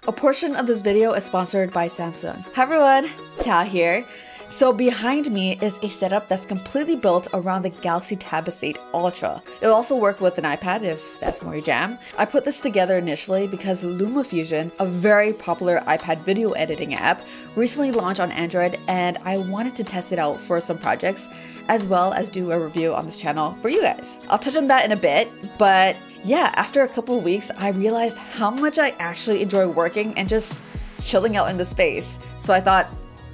A portion of this video is sponsored by Samsung. Hi everyone, Ta here. So behind me is a setup that's completely built around the Galaxy Tab S8 Ultra. It'll also work with an iPad if that's more your jam. I put this together initially because LumaFusion, a very popular iPad video editing app, recently launched on Android, and I wanted to test it out for some projects as well as do a review on this channel for you guys. I'll touch on that in a bit, but yeah, after a couple of weeks, I realized how much I actually enjoy working and just chilling out in the space. So I thought,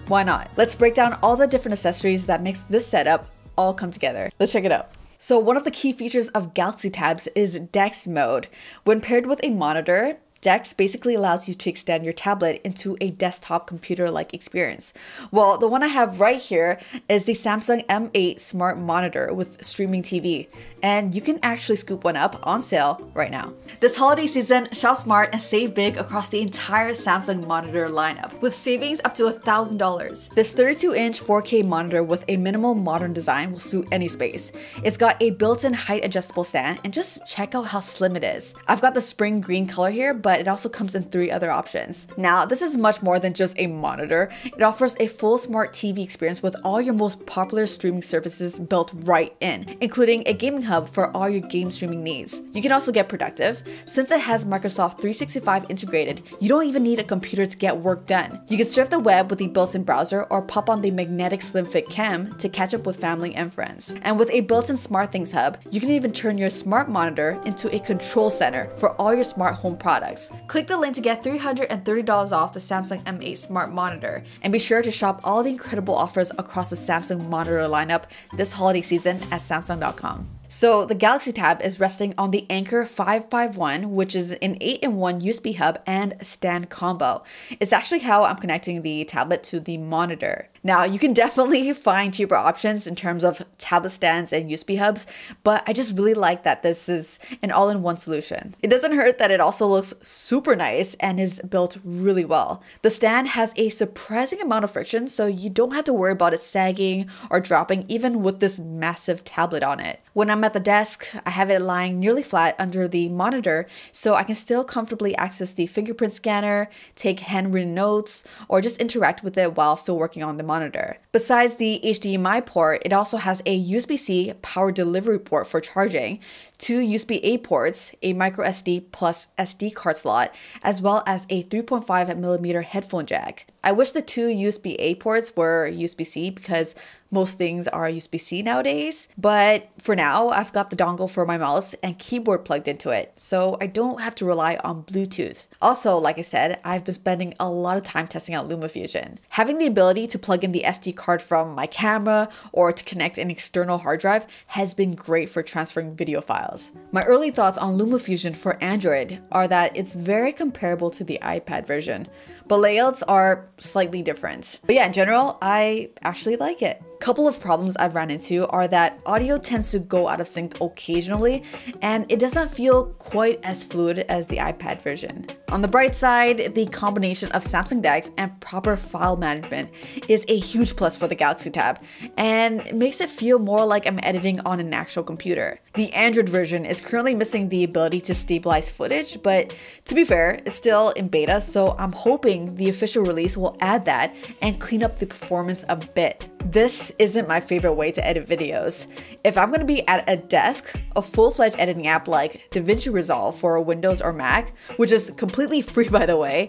why not? Let's break down all the different accessories that makes this setup all come together. Let's check it out. So one of the key features of Galaxy Tabs is DeX mode. When paired with a monitor, DeX basically allows you to extend your tablet into a desktop computer-like experience. Well, the one I have right here is the Samsung M8 Smart Monitor with streaming TV, and you can actually scoop one up on sale right now. This holiday season, shop smart and save big across the entire Samsung monitor lineup, with savings up to $1,000. This 32-inch 4K monitor with a minimal modern design will suit any space. It's got a built-in height adjustable stand, and just check out how slim it is. I've got the spring green color here, but it also comes in 3 other options. Now, this is much more than just a monitor. It offers a full smart TV experience with all your most popular streaming services built right in, including a gaming hub for all your game streaming needs. You can also get productive. Since it has Microsoft 365 integrated, you don't even need a computer to get work done. You can surf the web with the built-in browser or pop on the magnetic slim fit cam to catch up with family and friends. And with a built-in SmartThings hub, you can even turn your smart monitor into a control center for all your smart home products. Click the link to get $330 off the Samsung M8 Smart Monitor, and be sure to shop all the incredible offers across the Samsung monitor lineup this holiday season at Samsung.com. So the Galaxy Tab is resting on the Anker 551, which is an 8-in-1 USB hub and stand combo. It's actually how I'm connecting the tablet to the monitor. Now, you can definitely find cheaper options in terms of tablet stands and USB hubs, but I just really like that this is an all-in-one solution. It doesn't hurt that it also looks super nice and is built really well. The stand has a surprising amount of friction, so you don't have to worry about it sagging or dropping even with this massive tablet on it. When I'm at the desk, I have it lying nearly flat under the monitor, so I can still comfortably access the fingerprint scanner, take handwritten notes, or just interact with it while still working on the monitor. Besides the HDMI port, it also has a USB-C power delivery port for charging, 2 USB-A ports, a microSD plus SD card slot, as well as a 3.5mm headphone jack. I wish the 2 USB-A ports were USB-C because most things are USB-C nowadays, but for now, I've got the dongle for my mouse and keyboard plugged into it, so I don't have to rely on Bluetooth. Also, like I said, I've been spending a lot of time testing out LumaFusion. Having the ability to plug in the SD card from my camera or to connect an external hard drive has been great for transferring video files. My early thoughts on LumaFusion for Android are that it's very comparable to the iPad version, but layouts are slightly different. But yeah, in general, I actually like it. Couple of problems I've run into are that audio tends to go out of sync occasionally, and it doesn't feel quite as fluid as the iPad version. On the bright side, the combination of Samsung DeX and proper file management is a huge plus for the Galaxy Tab, and it makes it feel more like I'm editing on an actual computer. The Android version is currently missing the ability to stabilize footage, but to be fair, it's still in beta, so I'm hoping the official release will add that and clean up the performance a bit. This isn't my favorite way to edit videos. If I'm going to be at a desk, a full-fledged editing app like DaVinci Resolve for Windows or Mac, which is completely free by the way,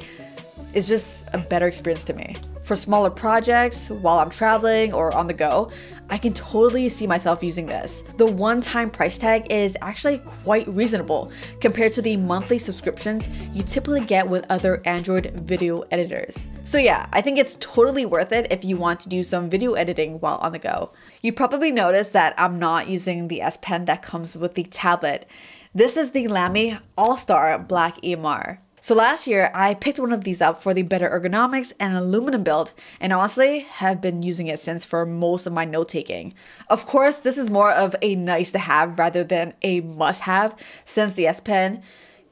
is just a better experience to me. For smaller projects, while I'm traveling or on the go, I can totally see myself using this. The one-time price tag is actually quite reasonable compared to the monthly subscriptions you typically get with other Android video editors. So yeah, I think it's totally worth it if you want to do some video editing while on the go. You probably noticed that I'm not using the S Pen that comes with the tablet. This is the LAMY All-Star Black EMR. So last year, I picked one of these up for the better ergonomics and aluminum build, and honestly, have been using it since for most of my note-taking. Of course, this is more of a nice to have rather than a must-have, since the S Pen,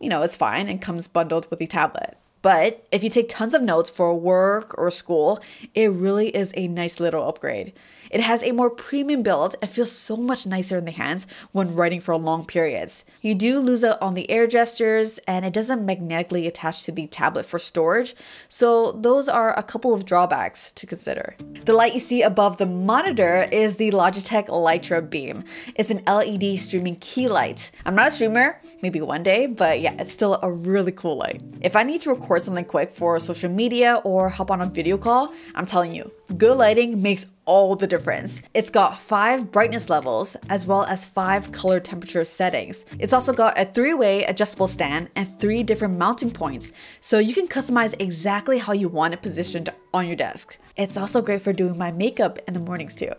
is fine and comes bundled with the tablet. But if you take tons of notes for work or school, it really is a nice little upgrade. It has a more premium build and feels so much nicer in the hands when writing for long periods. You do lose out on the air gestures, and it doesn't magnetically attach to the tablet for storage, so those are a couple of drawbacks to consider. The light you see above the monitor is the Logitech Litra beam. It's an LED streaming key light. I'm not a streamer, maybe one day, but yeah, it's still a really cool light. If I need to record something quick for social media or hop on a video call, I'm telling you, good lighting makes all the difference. It's got 5 brightness levels as well as 5 color temperature settings. It's also got a 3-way adjustable stand and 3 different mounting points, so you can customize exactly how you want it positioned on your desk. It's also great for doing my makeup in the mornings too.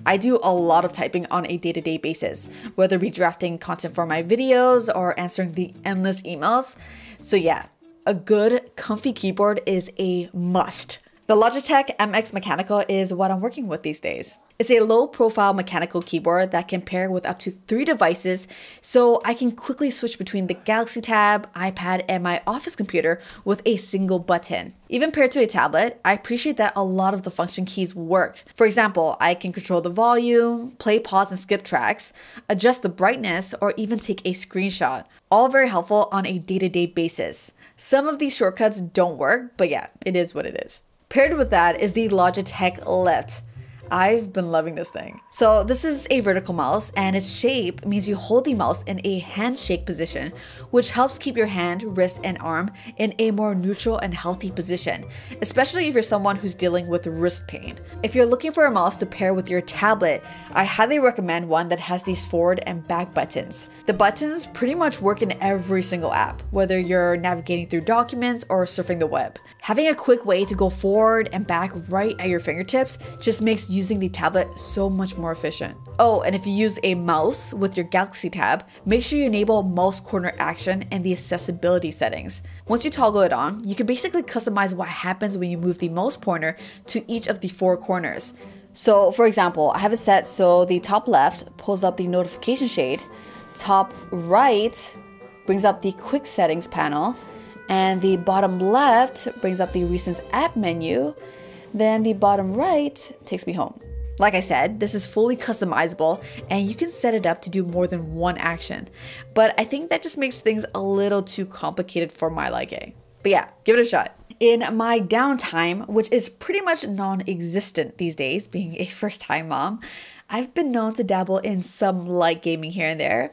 I do a lot of typing on a day-to-day basis, whether it be drafting content for my videos or answering the endless emails. So yeah, a good comfy keyboard is a must. The Logitech MX Mechanical is what I'm working with these days. It's a low-profile mechanical keyboard that can pair with up to 3 devices, so I can quickly switch between the Galaxy Tab, iPad, and my office computer with a single button. Even paired to a tablet, I appreciate that a lot of the function keys work. For example, I can control the volume, play, pause, and skip tracks, adjust the brightness, or even take a screenshot. All very helpful on a day-to-day basis. Some of these shortcuts don't work, but yeah, it is what it is. Paired with that is the Logitech Lift. I've been loving this thing. So this is a vertical mouse, and its shape means you hold the mouse in a handshake position, which helps keep your hand, wrist, and arm in a more neutral and healthy position, especially if you're someone who's dealing with wrist pain. If you're looking for a mouse to pair with your tablet, I highly recommend one that has these forward and back buttons. The buttons pretty much work in every single app, whether you're navigating through documents or surfing the web. Having a quick way to go forward and back right at your fingertips just makes using the tablet so much more efficient. Oh, and if you use a mouse with your Galaxy Tab, make sure you enable mouse corner action and the accessibility settings. Once you toggle it on, you can basically customize what happens when you move the mouse pointer to each of the 4 corners. So for example, I have it set so the top left pulls up the notification shade, top right brings up the quick settings panel, and the bottom left brings up the recent app menu. Then the bottom right takes me home. Like I said, this is fully customizable and you can set it up to do more than one action. But I think that just makes things a little too complicated for my liking. But yeah, give it a shot. In my downtime, which is pretty much non-existent these days, being a first-time mom, I've been known to dabble in some light gaming here and there.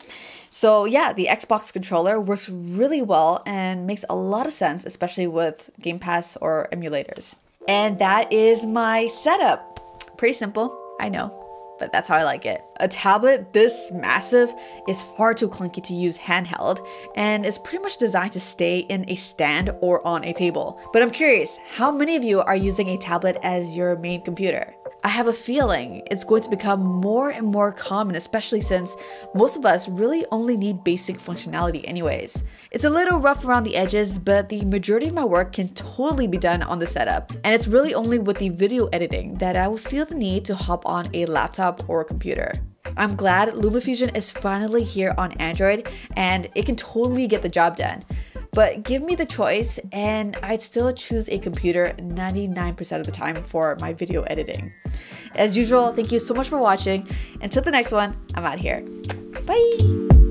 So yeah, the Xbox controller works really well and makes a lot of sense, especially with Game Pass or emulators. And that is my setup. Pretty simple, I know, but that's how I like it. A tablet this massive is far too clunky to use handheld and is pretty much designed to stay in a stand or on a table. But I'm curious, how many of you are using a tablet as your main computer? I have a feeling it's going to become more and more common, especially since most of us really only need basic functionality anyways. It's a little rough around the edges, but the majority of my work can totally be done on the setup. And it's really only with the video editing that I would feel the need to hop on a laptop or a computer. I'm glad LumaFusion is finally here on Android and it can totally get the job done. But give me the choice and I'd still choose a computer 99% of the time for my video editing. As usual, thank you so much for watching. Until the next one, I'm out here. Bye!